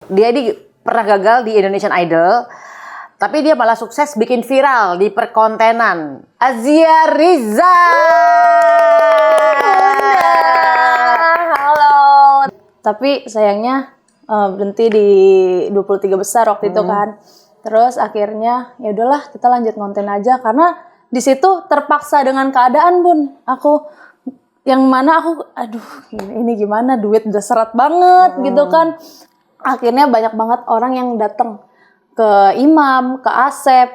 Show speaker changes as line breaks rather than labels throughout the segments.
Dia pernah gagal di Indonesian Idol, tapi dia malah sukses bikin viral di perkontenan. Azia Riza.
Halo. Tapi sayangnya berhenti di 23 besar waktu itu kan. Terus akhirnya ya udahlah kita lanjut konten aja karena di situ terpaksa dengan keadaan, Bun. Yang mana aku ini gimana, duit udah seret banget gitu kan. Akhirnya banyak banget orang yang datang ke Imam, ke Asep,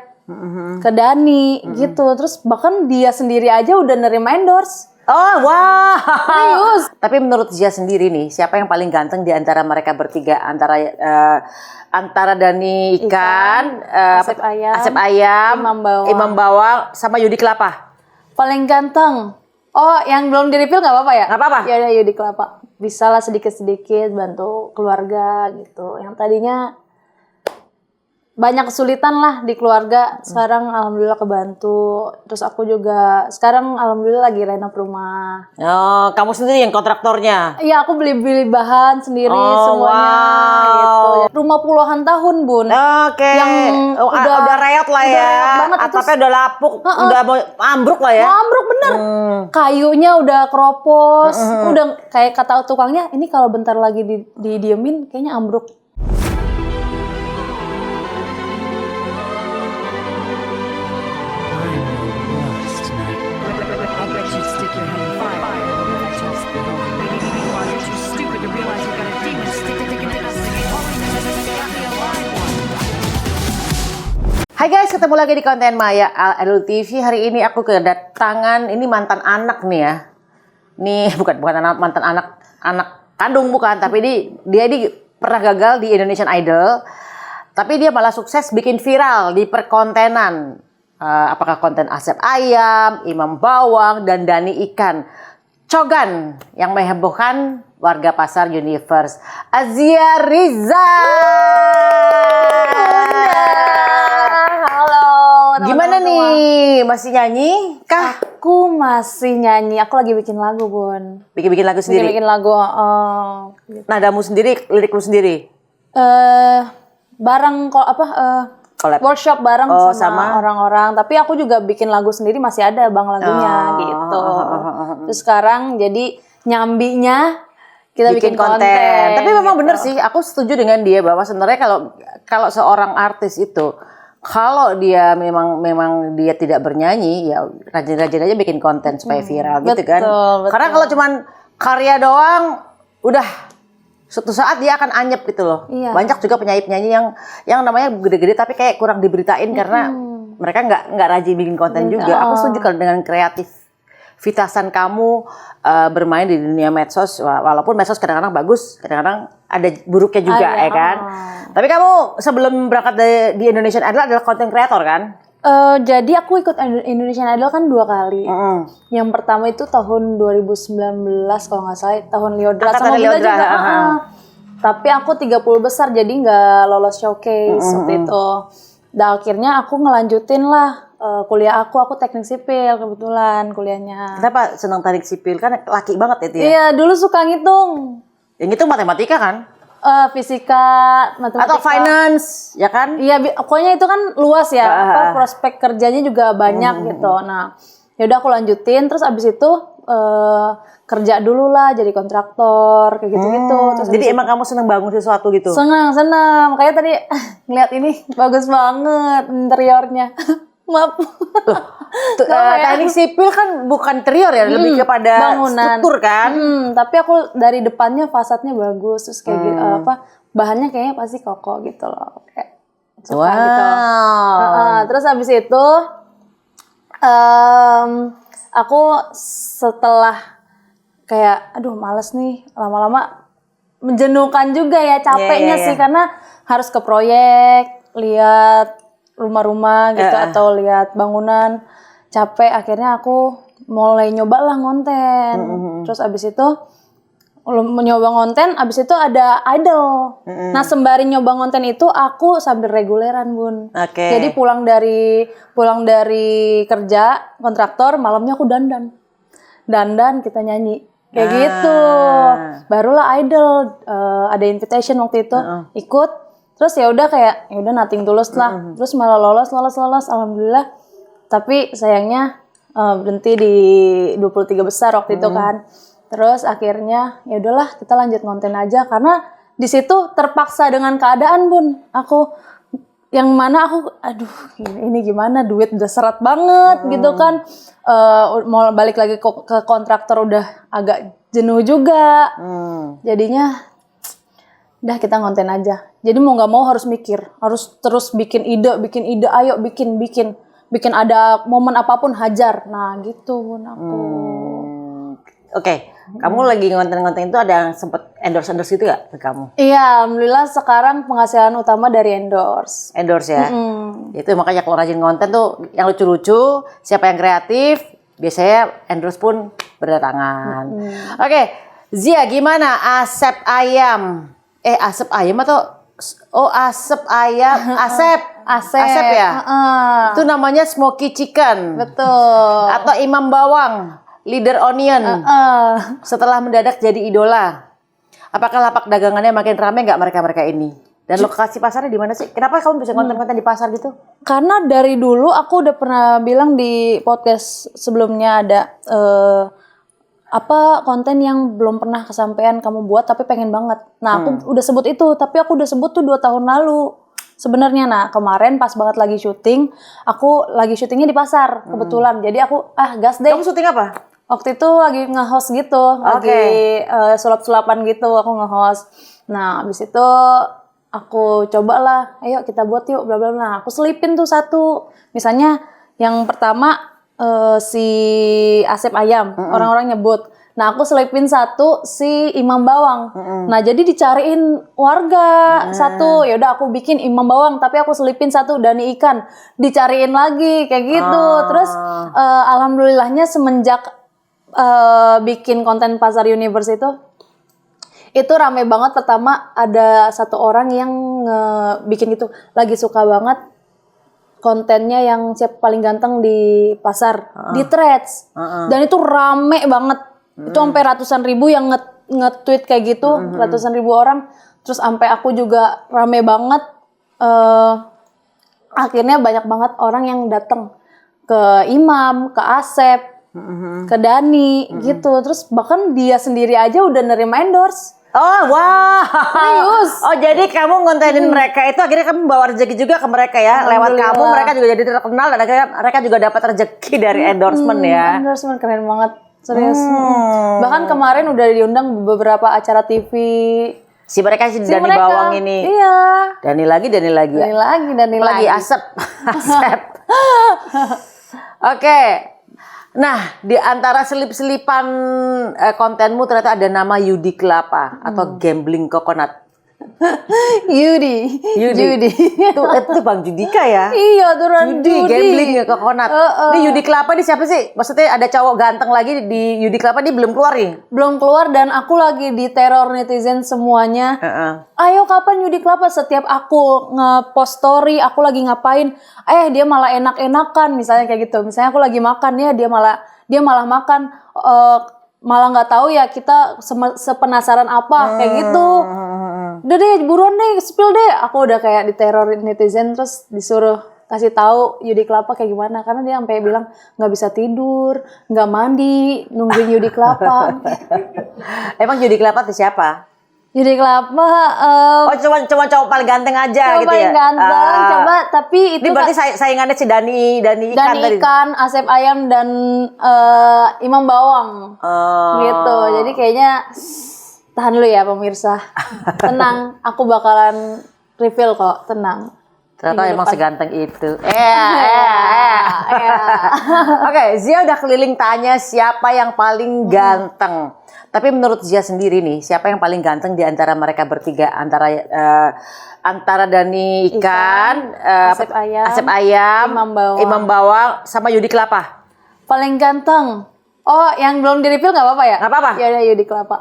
ke Dani gitu. Terus bahkan dia sendiri aja udah nerima endorse.
Oh, wah.
Serius.
Tapi menurut Zia sendiri nih, siapa yang paling ganteng di antara mereka bertiga? Antara Dani Ikan, Asep Ayam, Imam Bawang, sama Yudi Kelapa.
Paling ganteng. Oh, yang belum di-reveal nggak apa-apa ya?
Nggak apa-apa.
Ya udah Yudi Kelapa. Bisa lah sedikit-sedikit bantu keluarga gitu. Yang tadinya banyak kesulitan lah di keluarga. Sekarang alhamdulillah kebantu. Terus aku juga sekarang alhamdulillah lagi renov rumah.
Oh, kamu sendiri yang kontraktornya?
Iya, aku beli bahan sendiri semuanya gitu. Rumah puluhan tahun, Bun.
Oke.
Yang
udah reot lah ya.
Banget,
atapnya udah lapuk, udah mau ambruk lah ya.
Ambruk bener. Kayunya udah keropos. Udah kayak kata tukangnya, ini kalau bentar lagi didiemin kayaknya ambruk.
Hai guys, ketemu lagi di konten Maya Al Adul TV. Hari ini aku kedatangan, ini mantan anak nih ya. Nih bukan mantan anak kandung bukan, tapi dia pernah gagal di Indonesian Idol. Tapi dia malah sukses bikin viral di perkontenan. Apakah konten Asep Ayam, Imam Bawang, dan Dani Ikan. Cogan yang menghebohkan warga pasar Universe. Azia Riza. Gimana nih? Masih nyanyi kah?
Aku masih nyanyi. Aku lagi bikin lagu, Bun.
Bikin lagu sendiri?
Bikin lagu.
Gitu. Nadamu sendiri, lirikmu sendiri?
Bareng workshop bareng sama orang-orang. Tapi aku juga bikin lagu sendiri, masih ada bang lagunya gitu. Terus sekarang jadi nyambinya kita bikin konten.
Tapi memang
gitu.
bener sih, aku setuju dengan dia bahwa sebenarnya kalau seorang artis itu kalau dia memang dia tidak bernyanyi, ya rajin-rajin aja bikin konten supaya viral gitu kan.
Betul.
Karena kalau cuman karya doang, udah suatu saat dia akan anyep gitu loh.
Iya.
Banyak juga penyanyi-penyanyi yang namanya gede-gede tapi kayak kurang diberitain karena mereka nggak rajin bikin konten juga. Aku setuju kalau dengan kreativitasan kamu bermain di dunia medsos, walaupun medsos kadang-kadang bagus, kadang-kadang ada buruknya juga ya kan. Tapi kamu sebelum berangkat di Indonesian Idol adalah content creator kan?
Jadi aku ikut Indonesian Idol kan 2 kali. Yang pertama itu tahun 2019 kalau nggak salah, tahun Liodra sama Bunda juga. Tapi aku 30 besar jadi nggak lolos showcase waktu itu. Dan akhirnya aku ngelanjutin lah kuliah aku teknik sipil kebetulan kuliahnya.
Kenapa senang teknik sipil? Kan laki banget ya dia.
Iya, dulu suka ngitung.
Yang itu matematika kan?
Fisika, matematika.
Atau finance, ya kan?
Iya, pokoknya itu kan luas ya. Prospek kerjanya juga banyak gitu. Nah, yaudah aku lanjutin. Terus abis itu kerja dulu lah jadi kontraktor kayak gitu-gitu. Terus
jadi emang kamu seneng bangun sesuatu gitu?
Senang. Makanya tadi ngeliat ini bagus banget interiornya. Maaf.
Teknik sipil kan bukan interior ya, lebih kepada
bangunan.
Struktur kan?
Tapi aku dari depannya fasadnya bagus, terus kayak gitu, bahannya kayaknya pasti kokoh gitu loh. Kayak suka gitu. Terus habis itu aku setelah kayak aduh males nih, lama-lama menjenuhkan juga ya, capeknya sih karena harus ke proyek, lihat rumah-rumah gitu atau lihat bangunan, capek. Akhirnya aku mulai nyoba lah ngonten. Terus abis itu nyoba ngonten, abis itu ada idol. Nah sembari nyoba ngonten itu aku sambil reguleran, Bun. Jadi pulang dari kerja kontraktor, malamnya aku dandan kita nyanyi kayak gitu. Barulah Idol ada invitation waktu itu, ikut. Terus ya udah kayak ya udah nothing tulus lah. Terus malah lolos alhamdulillah. Tapi sayangnya berhenti di 23 besar waktu itu kan. Terus akhirnya ya udahlah kita lanjut konten aja karena di situ terpaksa dengan keadaan Bun. Yang mana aku aduh ini gimana, duit udah seret banget gitu kan. Mau balik lagi ke kontraktor udah agak jenuh juga. Jadinya udah kita konten aja. Jadi mau nggak mau harus mikir, harus terus bikin ide, ayo bikin ada momen apapun hajar. Nah gitu Bun aku.
Oke. Kamu lagi ngonten-ngonten itu ada yang sempet endorse gitu gak ke kamu?
Iya, alhamdulillah sekarang penghasilan utama dari endorse.
Endorse ya? Itu makanya kalau rajin konten tuh yang lucu-lucu, siapa yang kreatif, biasanya endorse pun berdatangan. Oke, Zia gimana Asep ayam? Asep ayam atau Asep ayam? Asep ya? Itu namanya smoky chicken.
Betul.
Atau Imam Bawang, leader onion. Setelah mendadak jadi idola. Apakah lapak dagangannya makin ramai nggak mereka ini? Dan lokasi pasarnya di mana sih? Kenapa kamu bisa konten-konten di pasar gitu?
Karena dari dulu aku udah pernah bilang di podcast sebelumnya ada konten yang belum pernah kesampaian kamu buat tapi pengen banget. Nah aku udah sebut itu, tapi aku udah sebut tuh 2 tahun lalu. Sebenarnya kemarin pas banget lagi syuting, aku lagi syutingnya di pasar kebetulan. Jadi aku gas deh.
Kamu syuting apa?
Waktu itu lagi nge-host gitu, lagi sulap-sulapan gitu aku nge-host. Nah, habis itu aku cobalah, ayo kita buat yuk bla bla bla. Nah, aku selipin tuh satu. Misalnya yang pertama si Asep ayam, orang-orang nyebut. Nah, aku selipin satu si Imam Bawang. Nah, jadi dicariin warga satu. Ya udah aku bikin Imam Bawang, tapi aku selipin satu Dani ikan. Dicariin lagi kayak gitu. Terus alhamdulillahnya semenjak bikin konten Pasar Universe itu rame banget. Pertama ada satu orang yang bikin itu lagi suka banget kontennya yang siapa paling ganteng di pasar di Threads. Dan itu rame banget. Itu sampai ratusan ribu yang nge-tweet kayak gitu, ratusan ribu orang. Terus sampai aku juga rame banget. Akhirnya banyak banget orang yang datang ke Imam, ke Asep, ke Dani gitu. Terus bahkan dia sendiri aja udah nerima endorse.
Oh wah,
Serius.
Oh jadi kamu ngontenin mereka itu akhirnya kamu bawa rezeki juga ke mereka ya. Lewat kamu mereka juga jadi terkenal dan akhirnya mereka juga dapat rezeki dari endorsement ya.
Endorsement keren banget, serius. Bahkan kemarin udah diundang beberapa acara TV.
Si mereka si Dani
mereka.
Bawang ini.
Iya.
Dani lagi.
Dani lagi.
Asep. Oke. Nah, di antara selip-selipan kontenmu ternyata ada nama Yudi Kelapa atau Gambling Coconut.
Yudi.
Itu Bang Judika ya?
Iya, turan
Yudi. Gambling ya Coconut. Ini Yudi Kelapa ini siapa sih? Maksudnya ada cowok ganteng lagi di Yudi Kelapa, dia belum keluar nih?
Belum keluar dan aku lagi diteror netizen semuanya. Ayo kapan Yudi Kelapa? Setiap aku nge-post story, aku lagi ngapain, dia malah enak-enakan misalnya kayak gitu. Misalnya aku lagi makan ya, dia malah makan, malah nggak tahu ya kita sepenasaran apa kayak gitu. Udah deh, buruan deh, spill deh. Aku udah kayak diteror netizen terus disuruh kasih tahu Yudi Kelapa kayak gimana, karena dia sampai bilang nggak bisa tidur, nggak mandi, nungguin Yudi Kelapa.
Emang Yudi Kelapa itu siapa?
Yudi Kelapa
cuma cowok paling ganteng aja gitu ya?
paling ganteng, coba tapi itu
ini berarti saingannya si Dani ikan tadi?
Ikan, Asep ayam dan Imam Bawang gitu. Jadi kayaknya tahan dulu ya pemirsa, tenang, aku bakalan reveal kok, tenang.
Ternyata emang seganteng itu. Oke, Zia udah keliling tanya siapa yang paling ganteng. Tapi menurut Zia sendiri nih, siapa yang paling ganteng di antara mereka bertiga? Antara Dani ikan, Asep ayam, Imam Bawang, sama Yudi Kelapa.
Paling ganteng. Oh, yang belum di-reveal nggak apa-apa ya?
Nggak apa-apa.
Ya udah Yudi Kelapa.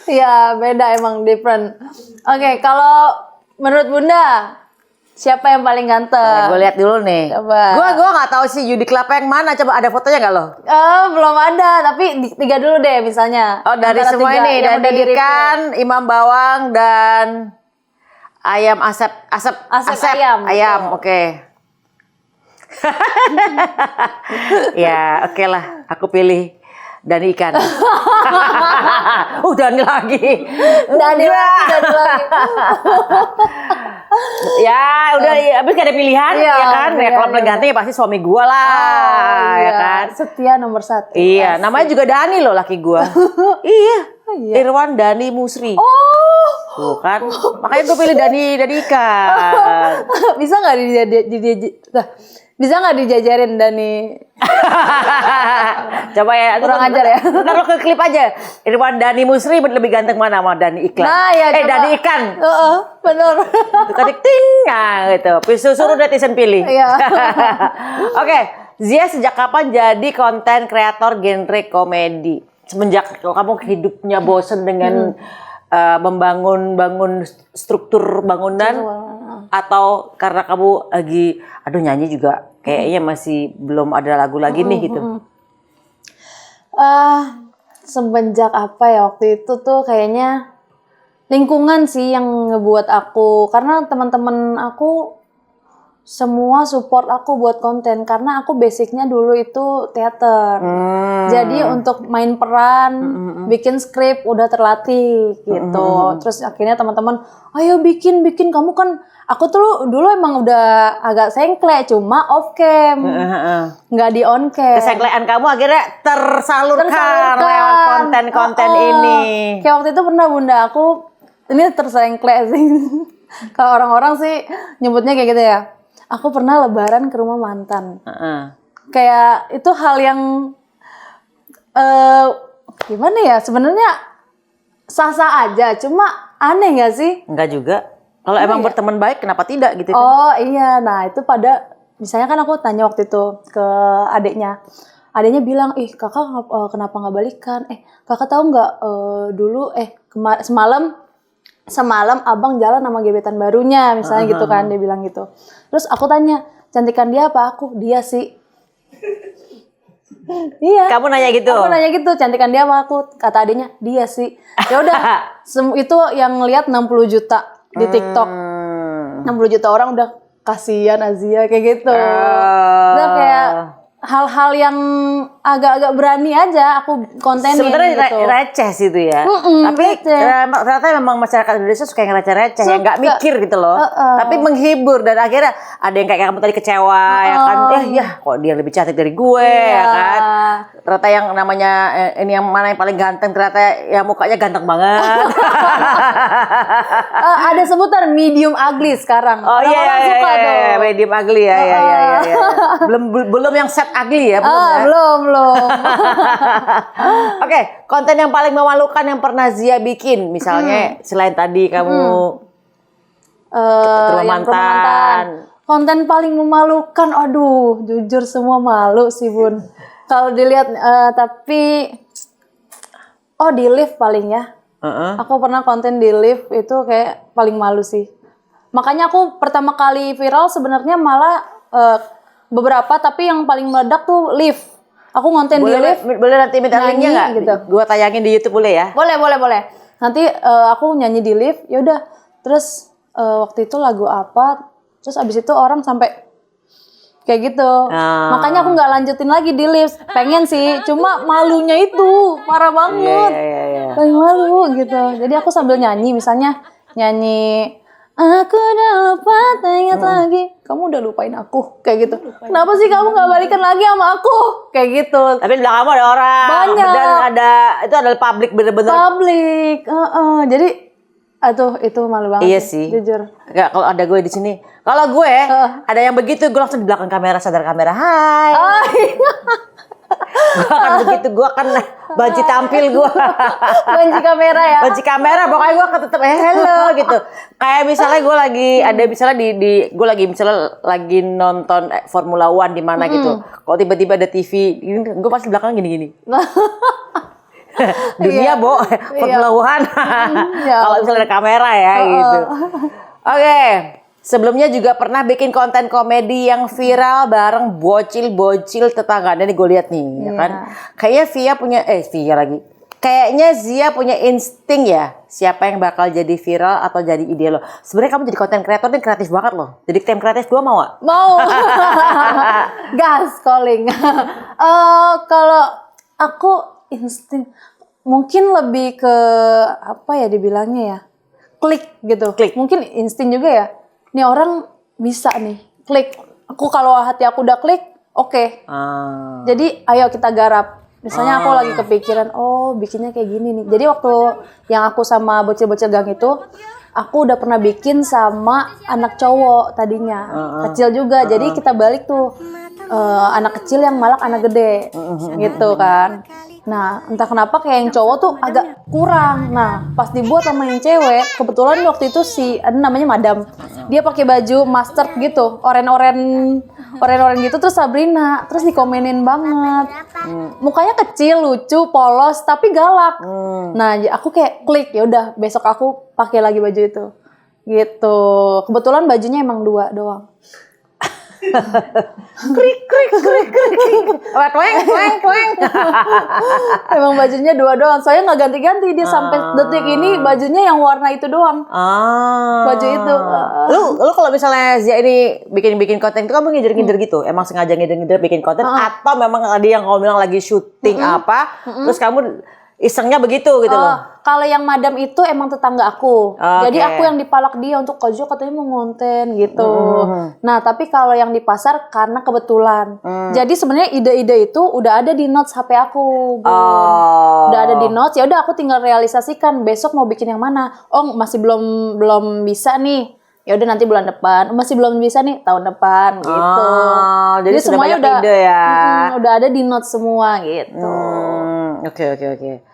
Ya beda, emang different. Oke, kalau menurut Bunda Siapa yang paling ganteng?
Gue lihat dulu nih.
Coba.
Gue nggak tahu sih Yudi Kelapa yang mana. Coba ada fotonya nggak lo?
Belum ada, tapi 3 dulu deh misalnya.
Oh dari
Antara
semua
3
ini,
yang udah
dari
di-review.
ikan, Imam Bawang dan ayam asap
ayam.
Ayam, oke. Ya, oke lah. Aku pilih Dani ikan. Dani lagi.
Dani lagi.
Ya, udah habis gak ada pilihan
Iya,
ya kan? Ya kalau paling ganteng ya pasti suami gua lah, ya
iya.
kan?
Setia nomor 1.
Iya, namanya juga Dani loh laki gua. Iya. Irwan Dani Musri.
Oh.
Tuh kan. Makanya gue pilih Dani ikan.
Bisa nggak bisa nggak dijajarin Dani?
Coba ya.
Kurang ajar ya.
Ntar lo ke klip aja. Irwan Dani Musri lebih ganteng mana sama Dani iklan?
Nah, ya, coba.
Dani ikan.
Bener.
Ketik ting. Nah gitu. Suruh netizen pilih.
Iya.
Oke. Zia sejak kapan jadi konten kreator genre komedi? Semenjak kamu hidupnya bosen dengan membangun struktur bangunan, atau karena kamu lagi nyanyi juga kayaknya masih belum ada lagu lagi nih gitu.
Semenjak apa ya waktu itu tuh kayaknya lingkungan sih yang ngebuat aku, karena teman-teman aku semua support aku buat konten karena aku basicnya dulu itu teater. Jadi untuk main peran, bikin skrip udah terlatih gitu. Terus akhirnya teman-teman, ayo bikin kamu kan. Aku tuh dulu emang udah agak sengkle, cuma off cam, nggak di on cam.
Kesengklean kamu akhirnya tersalurkan lewat konten-konten ini.
Kayak waktu itu pernah bunda aku, ini tersengkle sih. Kalau orang-orang sih nyebutnya kayak gitu ya. Aku pernah lebaran ke rumah mantan. Kayak itu hal yang gimana ya? Sebenarnya sah-sah aja, cuma aneh nggak sih?
Enggak juga. Kalau emang berteman baik, kenapa tidak gitu kan?
Oh iya, nah itu misalnya kan aku tanya waktu itu ke adiknya. Adiknya bilang, kakak kenapa nggak balikan? Kakak tahu nggak dulu semalam abang jalan sama gebetan barunya, misalnya gitu kan, dia bilang gitu. Terus aku tanya, cantikan dia apa aku? Dia sih. Iya.
Kamu nanya gitu?
Aku nanya gitu, cantikan dia apa aku? Kata adiknya, dia sih. Ya udah, itu yang lihat 60 juta di TikTok. 60 juta orang udah kasihan Azia kayak gitu. Udah kayak hal-hal yang agak-agak berani aja aku kontenin
sebenarnya
gitu.
Receh sih itu ya. Tapi ternyata memang masyarakat Indonesia suka yang receh-receh, yang nggak mikir gitu loh. Tapi menghibur dan akhirnya ada yang kayak kamu tadi kecewa ya kan. Kok dia lebih cantik dari gue ya kan. Ternyata yang namanya ini yang mana yang paling ganteng, ternyata ya mukanya ganteng banget.
Ada sebutan medium ugly sekarang. Orang-orang suka tuh.
Medium ugly ya. Belum yang set ugly ya,
belum.
Oke, konten yang paling memalukan yang pernah Zia bikin, misalnya selain tadi kamu ke rumah mantan.
Konten paling memalukan, aduh, jujur semua malu sih bun. Kalau dilihat, tapi di lift paling ya. Aku pernah konten di lift itu kayak paling malu sih. Makanya aku pertama kali viral sebenarnya malah beberapa, tapi yang paling meledak tuh lift. Aku ngonten di lift.
Boleh nanti minta linknya nggak? Gitu. Gua tayangin di YouTube boleh ya?
Boleh. Nanti aku nyanyi di lift. Yaudah. Terus waktu itu lagu apa? Terus abis itu orang sampai kayak gitu. Makanya aku nggak lanjutin lagi di lift. Pengen sih, cuma malunya itu parah banget. Paling malu gitu. Jadi aku sambil nyanyi, misalnya nyanyi. Aku udah lupa, ingat lagi. Kamu udah lupain aku, kayak gitu. Kenapa sih kamu nggak balikan lagi sama aku? Kayak gitu.
Tapi di belakang kamu ada orang.
Banyak.
Dan itu adalah publik bener-bener.
Publik. Jadi, itu malu banget.
Iya sih.
Jujur.
Enggak, kalau ada gue di sini. Kalau gue ada yang begitu, gue langsung di belakang kamera, sadar kamera. Hai. Gue akan begitu, gue akan banci tampil gue.
Banci kamera ya.
Banci kamera, pokoknya gue akan tetap hello gitu. Kayak misalnya gue lagi ada misalnya gue lagi misalnya lagi nonton Formula One di mana gitu. Kalau tiba-tiba ada TV, gue pasti belakang gini-gini. Dunia Formula One. Kalau misalnya ada kamera ya gitu. Oke. Sebelumnya juga pernah bikin konten komedi yang viral bareng bocil-bocil tetangga. Ini gue lihat nih, ya kan. Kayaknya Kayaknya Zia punya insting ya, siapa yang bakal jadi viral atau jadi ide lo. Sebenarnya kamu jadi konten kreator ini kreatif banget loh. Jadi tim kreatif 2 mau gak?
Mau. Gas calling. Kalau aku insting mungkin lebih ke apa ya dibilangnya ya? Klik gitu.
Klik.
Mungkin insting juga ya. Nih orang bisa nih, klik. Aku kalau hati aku udah klik, oke. Jadi ayo kita garap. Misalnya aku lagi kepikiran, oh bikinnya kayak gini nih. Jadi waktu yang aku sama bocil-bocil gang itu, aku udah pernah bikin sama anak cowok tadinya. Kecil juga, jadi kita balik tuh. Anak kecil yang malak anak gede, gitu kan. Nah, entah kenapa kayak yang cowok tuh agak kurang. Nah, pas dibuat sama yang cewek, kebetulan waktu itu namanya Madam. Dia pakai baju mustard gitu, oren gitu, terus Sabrina, terus dikomenin banget. Mukanya kecil, lucu, polos, tapi galak. Nah, aku kayak klik, ya udah besok aku pakai lagi baju itu. Gitu. Kebetulan bajunya emang 2 doang.
Krik. Tweng.
Emang bajunya 2 doang. Soalnya nggak ganti-ganti dia sampai detik ini bajunya yang warna itu doang. Baju itu.
Lu kalau misalnya Zia ini bikin konten itu kamu ngider-ngider gitu? Emang sengaja ngider-ngider bikin konten atau memang tadi yang kamu bilang lagi syuting apa? Terus kamu isengnya begitu gitu loh.
Kalau yang Madam itu emang tetangga aku. Jadi aku yang dipalak dia untuk Kojo katanya mau ngonten gitu. Nah, tapi kalau yang di pasar karena kebetulan. Jadi sebenarnya ide-ide itu udah ada di notes HP aku. Udah ada di notes. Ya udah aku tinggal realisasikan besok mau bikin yang mana. Oh, masih belum bisa nih. Ya udah nanti bulan depan. Masih belum bisa nih tahun depan gitu.
Jadi semuanya udah ide ya.
Udah ada di notes semua gitu.
Oke.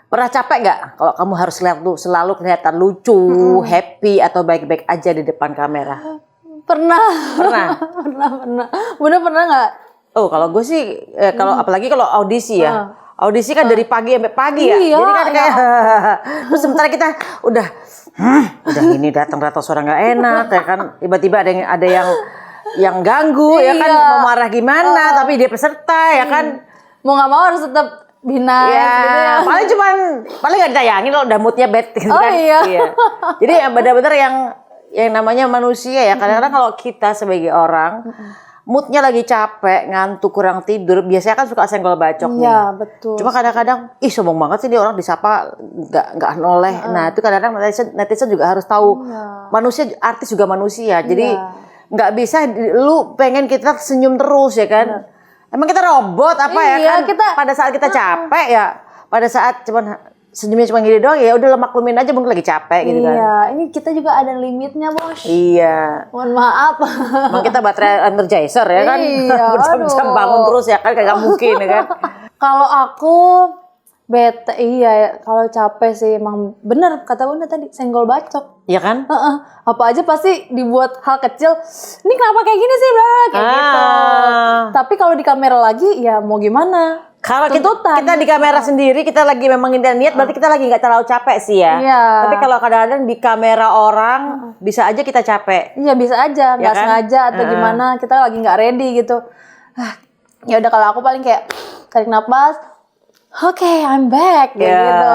Pernah capek nggak kalau kamu harus selalu kelihatan lucu, happy atau baik-baik aja di depan kamera?
Pernah. Bener pernah nggak?
Oh, kalau gue sih kalau apalagi kalau audisi ya. Audisi kan dari pagi sampai pagi ya.
Iya,
Jadi kan kayak terus sementara kita udah ini datang suara nggak enak ya kan, tiba-tiba ada yang ganggu ya kan, mau marah gimana tapi dia peserta ya kan.
Mau nggak mau harus tetap bina gitu ya.
Paling nggak ditayangin kalau udah moodnya bad gitu kan.
Iya.
Jadi ya benar-benar yang namanya manusia ya. Kadang-kadang kalau kita sebagai orang moodnya lagi capek, ngantuk, kurang tidur, biasanya kan suka senggol bacok nih.
Iya, betul.
Cuma kadang-kadang, sombong banget sih dia orang disapa nggak noleh. Nah itu kadang-kadang netizen juga harus tahu manusia, artis juga manusia. Jadi nggak bisa lu pengen kita senyum terus ya kan. Emang kita robot apa ya kan? Pada saat kita capek ya, pada saat senyumnya cuma gini doang ya udah maklumin aja mungkin lagi capek gitu kan.
Iya, ini kita juga ada limitnya, Bos.
Iya.
Mohon maaf.
Emang kita baterai energizer ya kan.
Iya,
berjam-jam bangun terus ya kan, kagak mungkin ya kan.
Kalau aku bete, kalau capek sih emang bener kata Bunda tadi, senggol bacok.
Iya kan?
Apa aja pasti dibuat hal kecil. Ini kenapa kayak gini sih, bro? Kayak gitu. Tapi kalau di kamera lagi, ya mau gimana?
Kalau kita di kamera sendiri, kita lagi memang niat, berarti kita lagi nggak terlalu capek sih ya.
Iya.
Tapi kalau kadang-kadang di kamera orang, bisa aja kita capek.
Iya bisa aja, nggak
kan?
sengaja atau gimana, kita lagi nggak ready gitu. Ya udah kalau aku paling kayak tarik nafas. Oke, I'm back kayak gitu.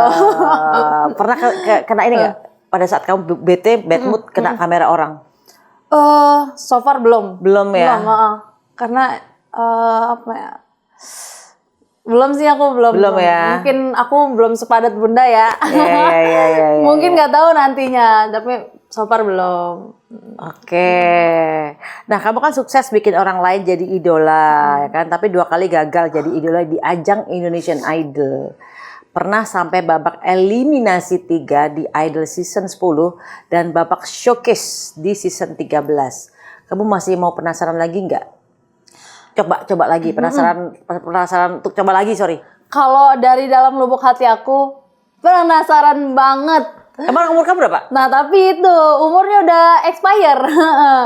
Pernah kena ini nggak? Pada saat kamu bad mood kena kamera orang?
So far belum.
Belum ya?
Belum, karena apa ya? Belum sih aku belum
ya.
Mungkin aku belum sepadat Bunda ya.
Iya.
Mungkin nggak tahu nantinya, tapi so far belum.
Oke. Nah, kamu kan sukses bikin orang lain jadi idola, ya kan? Tapi 2 kali gagal jadi idola di ajang Indonesian Idol. Pernah sampai babak eliminasi 3 di Idol season 10 dan babak showcase di season 13. Kamu masih mau penasaran lagi nggak? Coba lagi, penasaran untuk coba lagi, sorry.
Kalau dari dalam lubuk hati aku penasaran banget.
Emang umur kamu berapa?
Nah, tapi itu umurnya udah expire.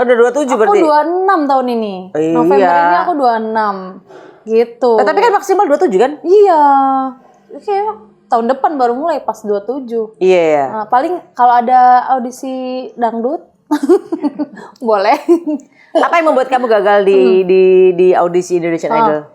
Udah 27 berarti?
Aku 26 tahun ini.
Iya.
November ini aku 26. Gitu.
Tapi kan maksimal 27 kan?
Iya. Kayak tahun depan baru mulai pas 27.
Iya.
Nah, paling kalau ada audisi dangdut Boleh.
Apa yang membuat kamu gagal di audisi Indonesian Idol?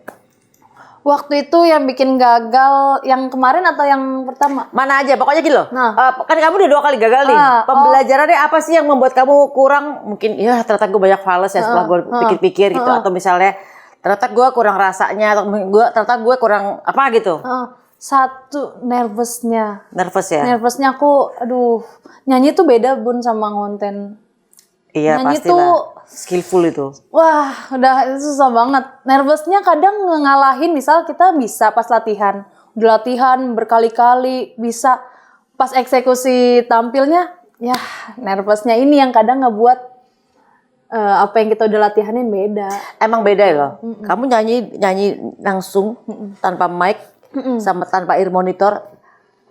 Waktu itu yang bikin gagal yang kemarin atau yang pertama?
Mana aja, pokoknya gitu loh.
Nah.
Kan kamu udah 2 kali gagal nih. Pembelajarannya apa sih yang membuat kamu kurang? Mungkin ya ternyata gue banyak fales ya setelah gue pikir-pikir gitu. Atau misalnya ternyata gue kurang rasanya. Atau ternyata gue kurang apa gitu.
Satu, nervousnya.
Nervous ya?
Nervousnya aku, aduh. Nyanyi tuh beda Bun sama ngonten.
Iya
Nyanyi
pastilah.
tuh,
Skillful itu.
wah, udah itu susah banget. Nervousnya kadang ngalahin, misal kita bisa pas latihan. Udah latihan berkali-kali, bisa. Pas eksekusi tampilnya, ya nervousnya ini yang kadang ngebuat apa yang kita udah latihanin beda.
Emang beda loh. Kamu nyanyi langsung tanpa mic sama tanpa ear monitor.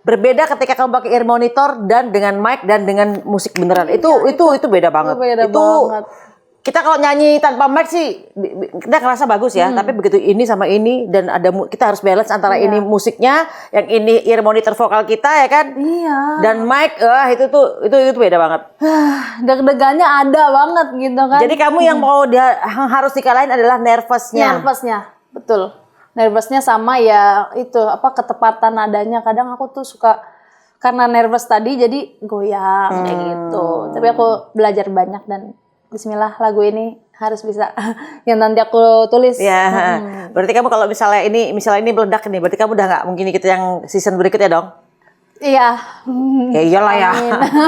Berbeda ketika kamu pakai ear monitor dan dengan mic dan dengan musik beneran. Itu beda banget.
Beda banget.
Kita kalau nyanyi tanpa mic sih kita kerasa bagus ya, tapi begitu ini sama ini dan kita harus balance antara ini musiknya, yang ini ear monitor vokal kita ya kan?
Iya.
Dan mic itu beda banget.
Deg-degannya ada banget gitu kan.
Jadi kamu yang harus dikalahin adalah nervousnya.
Nervousnya, betul. Nervousnya sama ya itu ketepatan nadanya. Kadang aku tuh suka karena nervous tadi jadi goyang kayak gitu. Tapi aku belajar banyak dan bismillah lagu ini harus bisa yang nanti aku tulis.
Ya, berarti kamu kalau misalnya ini meledak nih, berarti kamu udah nggak mungkin ikut yang season berikutnya dong?
Iya.
Ya iyalah ya.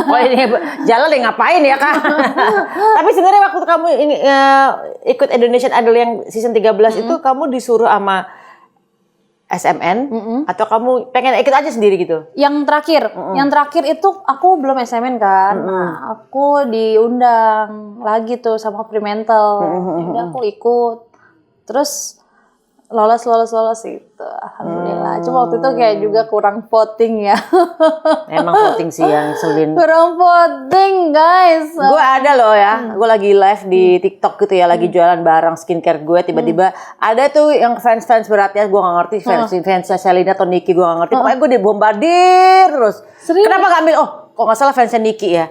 Kalau ini jalan deh ngapain ya Kak? Tapi sebenarnya waktu kamu ini ikut Indonesian Idol yang season 13 itu kamu disuruh sama SMN atau kamu pengen ikut aja sendiri gitu?
Yang terakhir itu aku belum SMN kan. Nah, aku diundang lagi tuh sama Fremantle. Udah aku ikut. Terus lolos itu. Alhamdulillah. Cuma waktu itu kayak juga kurang voting ya.
Emang voting sih yang selin.
Kurang voting guys.
Gue ada loh ya, gue lagi live di TikTok gitu ya, lagi jualan barang skincare gue, tiba-tiba ada tuh yang fans beratnya, gue gak ngerti fansnya Shelina atau Niki, gue gak ngerti, pokoknya gue dibombardir terus.
Serius?
Kenapa gak milih? Kok gak salah fansnya Niki ya,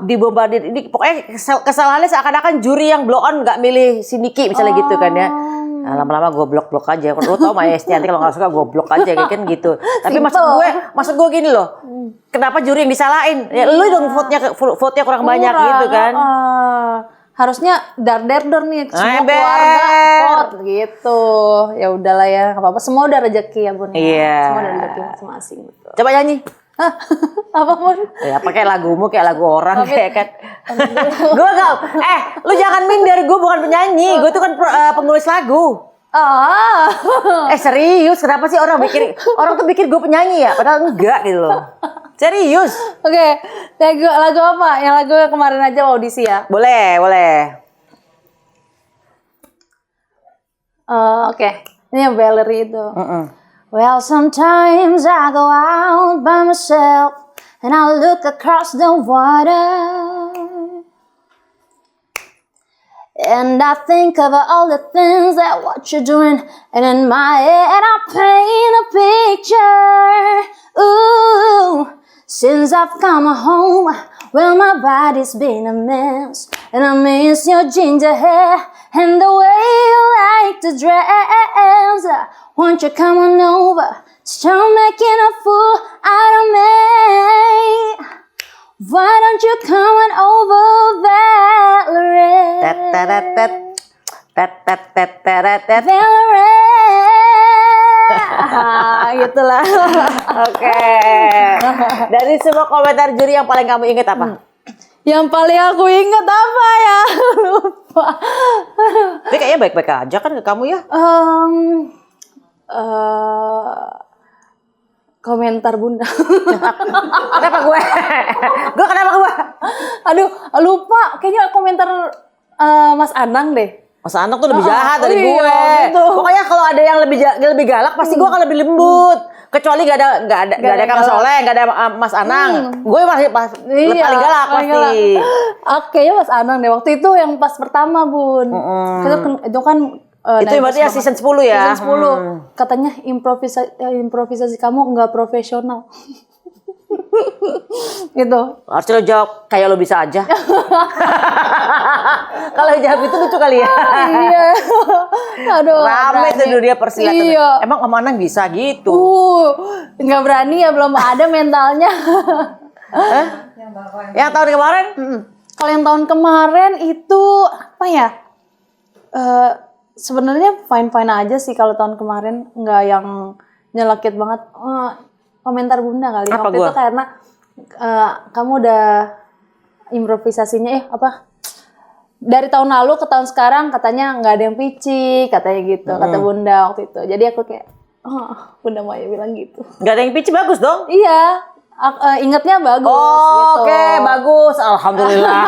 dibombardir, ini pokoknya kesalahannya seakan-akan juri yang blow on gak milih si Niki misalnya gitu kan ya. Nah, lama-lama gue blok aja. Lo tau Maya Estianti kalau nggak suka gue blok aja kayak kan gitu. Tapi maksud gue gini loh. Kenapa juri yang disalahin? Ya lu dong vote-nya kurang banyak gitu kan.
Harusnya dar nih semua keluarga vote gitu. Ya udahlah ya, nggak apa-apa. Semua udah rezeki ya Bun.
Iya.
Semua udah rezeki masing-masing gitu.
Coba nyanyi.
Apa Bun?
Ya pakai lagumu kayak lagu orang kayak kan. Gue gak, lu jangan minder, gue bukan penyanyi, gue tuh kan penulis lagu. Serius, kenapa sih orang tuh pikir gue penyanyi ya, padahal enggak gitu loh. Serius.
Oke, lagu apa? Yang lagu kemarin aja audisi ya?
Boleh.
Oke. Ini yang Valerie itu. Well, sometimes I go out by myself and I look across the water and I think of all the things that what you're doing, and in my head I paint a picture. Ooh, since I've come home, well, my body's been a mess, and I miss your ginger hair and the way you like to dress. Won't you come on over, start making a fool out of me? Why don't you come on over, Valerie? Valerie. Gitulah.
Oke. Dari semua komentar juri yang paling kamu ingat apa?
Yang paling aku ingat apa ya? Lupa.
Tapi kayaknya baik-baik aja kan ke kamu ya?
Komentar Bunda.
Kenapa gue? Kenapa gue?
Aduh, lupa. Kayaknya komentar Mas Anang deh.
Mas Anang tuh lebih jahat dari gue.
Gitu.
Pokoknya kalau ada yang lebih galak, pasti gue akan lebih lembut. Kecuali gak ada Kang Soleh, gak ada Mas Anang. Gue paling galak pasti.
Kayaknya Mas Anang deh. Waktu itu yang pas pertama Bun. Itu kan
itu berarti ya season 10 ya?
Season 10. Katanya improvisasi kamu nggak profesional. Gitu.
Harusnya lo jawab kayak lo bisa aja. Kalau jawab itu lucu kali ya.
Iya. Aduh.
Rame tuh dunia persilatan.
Iya.
Emang Om Anang bisa gitu?
Nggak berani ya, belum ada mentalnya.
Yang tahun kemarin?
Kalau yang tahun kemarin itu apa ya? Sebenarnya fine-fine aja sih kalau tahun kemarin, nggak yang nyelekit banget. Komentar Bunda kali
Apa
waktu
gua?
itu karena kamu udah improvisasinya dari tahun lalu ke tahun sekarang katanya nggak ada yang picik katanya gitu, kata Bunda waktu itu. Jadi aku kayak Bunda Maya bilang gitu.
Nggak ada yang pici, bagus dong.
Iya, ingetnya bagus gitu.
Oke, bagus. Alhamdulillah.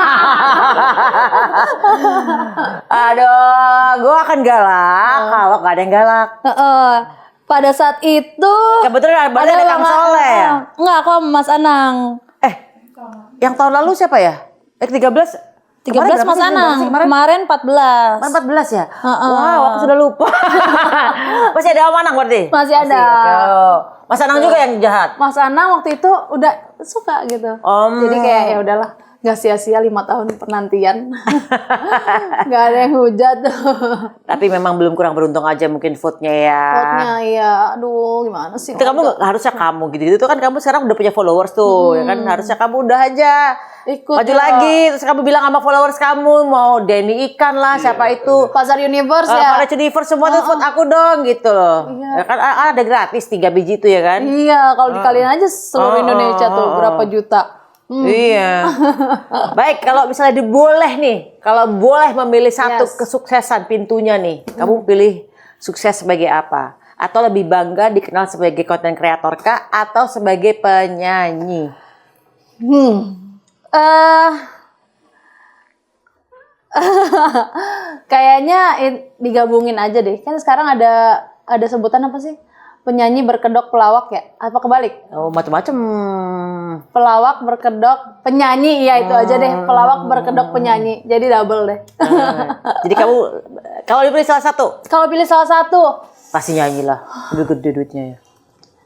Aduh, gue akan galak kalau nggak ada yang galak.
Pada saat itu
Kebetulan ada Kang Soleh.
Enggak, aku sama Mas Anang.
Yang tahun lalu siapa ya? 13
13 Mas Anang. Kemarin 14.
14 ya? Wow, aku sudah lupa. Masih ada Om Anang berarti?
Masih ada.
Mas Anang juga yang jahat?
Mas Anang waktu itu udah suka gitu. Jadi kayak ya udahlah, nggak sia-sia 5 tahun penantian. Nggak ada yang hujat.
Tapi memang belum kurang beruntung aja mungkin vote-nya ya.
Vote-nya iya, aduh gimana sih.
Itu kamu harusnya kamu gitu tuh kan, kamu sekarang udah punya followers tuh ya kan, harusnya kamu udah aja
ikut
maju lagi, terus kamu bilang sama followers kamu mau Denny Ikan lah, siapa itu
Pasar Universe ya.
Pasar Universe semua tuh vote aku dong gitu loh. Ya kan ada gratis 3 biji itu ya kan.
Iya, kalau dikaliin aja seluruh Indonesia tuh berapa juta.
Iya. Baik, kalau misalnya kalau boleh memilih satu kesuksesan pintunya nih, kamu pilih sukses sebagai apa? Atau lebih bangga dikenal sebagai konten kreator kah? Atau sebagai penyanyi?
Kayaknya digabungin aja deh. Kan sekarang ada sebutan apa sih? Penyanyi berkedok pelawak ya? Apa kebalik?
Oh, macam-macam.
Pelawak berkedok penyanyi, ya itu aja deh. Pelawak berkedok penyanyi. Jadi double deh.
Jadi kamu kalau dipilih salah satu,
Kalau pilih salah satu,
pasti nyanyi lah. Lebih gede duitnya ya.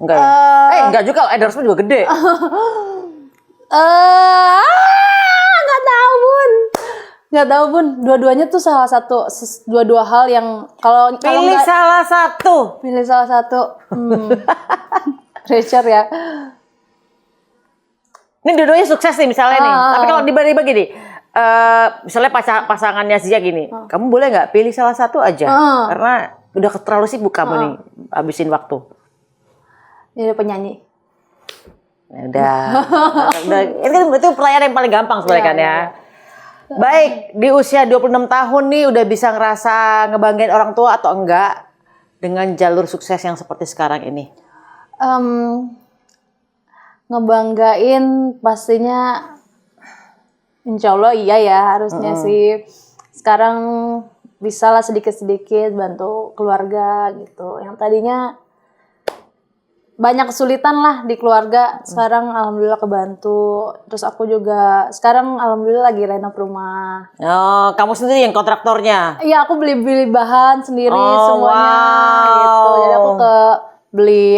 Enggak ya? Enggak juga, endorsement juga gede.
nggak tahu bun. Dua-duanya tuh salah satu, dua hal yang kalau
Pilih
nggak-
salah satu.
pilih salah satu. Pressure ya.
Ini dua-duanya sukses nih misalnya nih. Tapi kalau dibagi-bagi nih, misalnya pasangannya Zia gini, kamu boleh nggak pilih salah satu aja? Karena udah terlalu sibuk kamu nih, habisin waktu.
Jadi penyanyi.
Ya udah, ini kan itu pertanyaan yang paling gampang sebenarnya kan ya. Baik, di usia 26 tahun nih udah bisa ngerasa ngebanggain orang tua atau enggak dengan jalur sukses yang seperti sekarang ini?
Ngebanggain pastinya, insya Allah iya ya harusnya sih. Sekarang bisa lah sedikit-sedikit bantu keluarga gitu. Yang tadinya banyak kesulitan lah di keluarga, sekarang alhamdulillah kebantu. Terus aku juga sekarang alhamdulillah lagi renov rumah.
Oh, kamu sendiri yang kontraktornya?
Iya, aku beli bahan sendiri semuanya
wow.
gitu. Jadi aku beli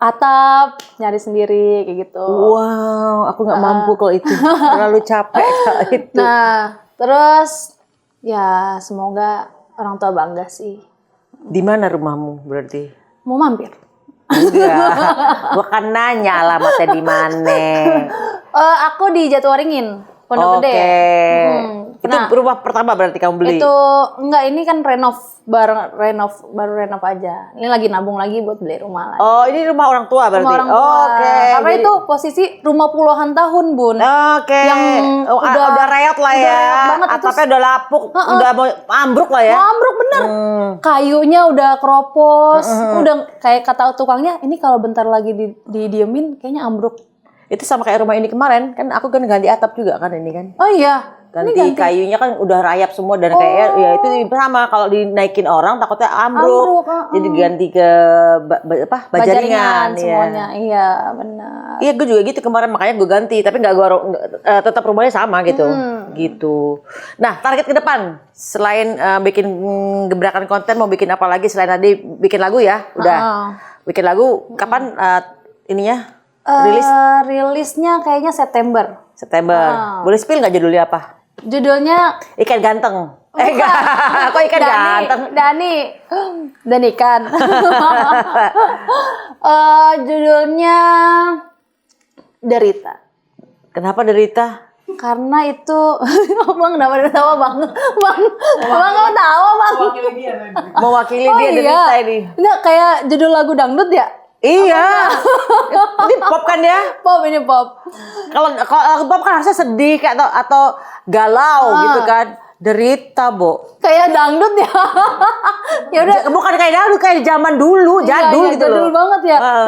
atap, nyari sendiri kayak gitu.
Wow, aku nggak mampu kalau itu, terlalu capek kalau itu.
Nah, terus ya semoga orang tua bangga sih.
Di mana rumahmu berarti?
Mau mampir?
Enggak, bukan nanya alamatnya di mana.
Aku di Jatiwaringin, Pondok Gede.
Itu rumah pertama berarti kamu beli?
Itu enggak, ini kan baru renov aja. Ini lagi nabung lagi buat beli rumah lagi.
Oh, ini rumah orang tua berarti?
Rumah orang tua.
Oke.
Karena itu posisi rumah puluhan tahun, Bun.
Oke.
Yang
udah reot lah ya.
reot banget,
Atapnya udah lapuk, udah mau ambruk lah ya.
Ambruk bener. Kayunya udah keropos. Udah kayak kata tukangnya, ini kalau bentar lagi didiemin kayaknya ambruk.
Itu sama kayak rumah ini kemarin, kan aku kan ganti atap juga kan ini kan.
Oh iya.
Ganti kayunya kan udah rayap semua dan kayak ya itu sama kalau dinaikin orang takutnya ambruk. Jadi diganti ke bajaringan
semuanya. Iya, benar.
Iya, gue juga gitu kemarin, makanya gue ganti, tapi nggak gue tetap rumahnya sama gitu. Gitu. Nah, target ke depan selain bikin gebrakan konten, mau bikin apa lagi selain tadi bikin lagu ya? Udah. Bikin lagu kapan ininya? Rilis
Rilisnya kayaknya September.
September. Boleh spill nggak judulnya apa?
Judulnya
Ikan ganteng. Enggak. Kok ikan ganteng?
Dan ikan. Judulnya Derita.
Kenapa derita?
Karena itu Bang, kenapa ketawa Bang? Bang kamu tahu Bang?
Mewakili dia derita ini.
Enggak kayak judul lagu dangdut ya?
Iya. Ini pop kan ya?
Pop, ini pop.
Kalau pop kan harusnya sedih kayak atau galau gitu kan. Derita, Bo.
Kayak dangdut ya. Ya udah,
Bukan kayak dangdut, kayak zaman dulu, jadul
iya,
gitu loh.
jadul banget ya.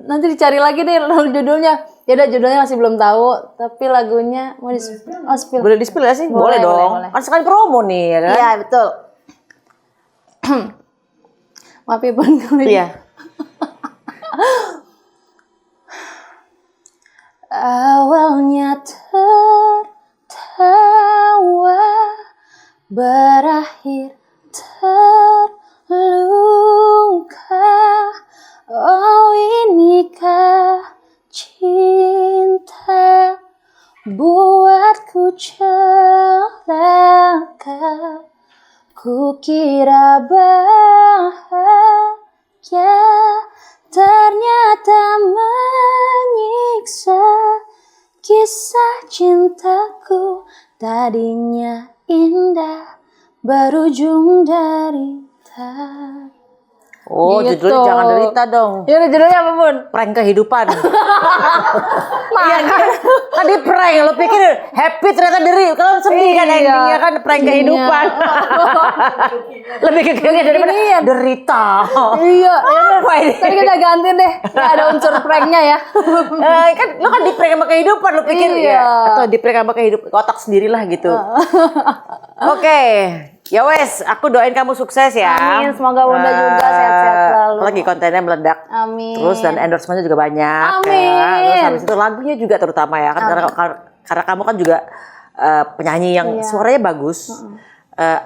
Nanti dicari lagi deh judulnya. Ya udah, judulnya masih belum tahu, tapi lagunya mau spill.
Boleh di-spill gak sih? Boleh dong.
Boleh.
Kan sekali promo nih ya kan?
Iya, betul. Maaf ya Bang.
Iya.
Awalnya tertawa, berakhir terluka. Oh, inikah cinta buatku celaka. Kukira bahagia, ternyata menyiksa. Kisah cintaku tadinya indah, berujung derita.
Oh,
Gitu.
judulnya Jangan Derita dong.
Ya udah, judulnya apa Bun?
Prank kehidupan. Iya kan? Tadi prank, lo pikir happy ternyata deri. Kalau sedih kan endingnya kan prank kehidupan. Lebih ke daripada derita.
Iya,
Apa ini?
tadi kita ganti deh. Nggak ada unsur pranknya ya.
Kan lo kan di prank sama kehidupan, lo pikir
Iya.
ya atau di prank sama kehidupan, otak sendirilah gitu. Oke. Ya wes, aku doain kamu sukses ya.
Amin, semoga Bunda juga sehat-sehat selalu.
Lagi kontennya meledak.
Amin.
Terus dan endorsementnya juga banyak.
Amin.
Ya. Terus habis itu lagunya juga terutama ya. Karena kamu kan juga penyanyi yang suaranya bagus.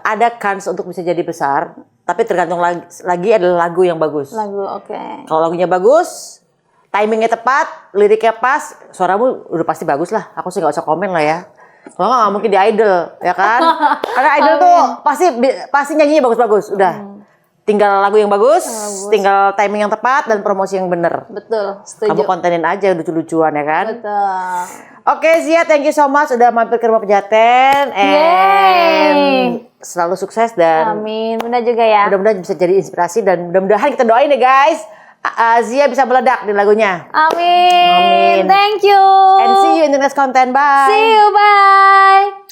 Ada kans untuk bisa jadi besar. Tapi tergantung lagi adalah lagu yang bagus.
Lagu, oke.
Kalau lagunya bagus, timingnya tepat, liriknya pas, suaramu udah pasti bagus lah. Aku sih nggak usah komen lah ya. Kalau nggak mungkin di Idol, ya kan? Karena Idol tuh pasti nyanyinya bagus-bagus. Udah, tinggal lagu yang bagus, tinggal timing yang tepat dan promosi yang bener.
Betul, setuju.
Kamu kontenin aja lucu-lucuan ya kan?
Betul.
Oke Zia, thank you so much udah mampir ke Rumah Pejaten. And selalu sukses dan
Amin, Bunda juga ya.
mudah-mudahan bisa jadi inspirasi dan mudah-mudahan kita doain ya guys. Zia bisa meledak di lagunya.
Amin.
Amin.
Thank you.
And see you in the next content. Bye.
See you, bye.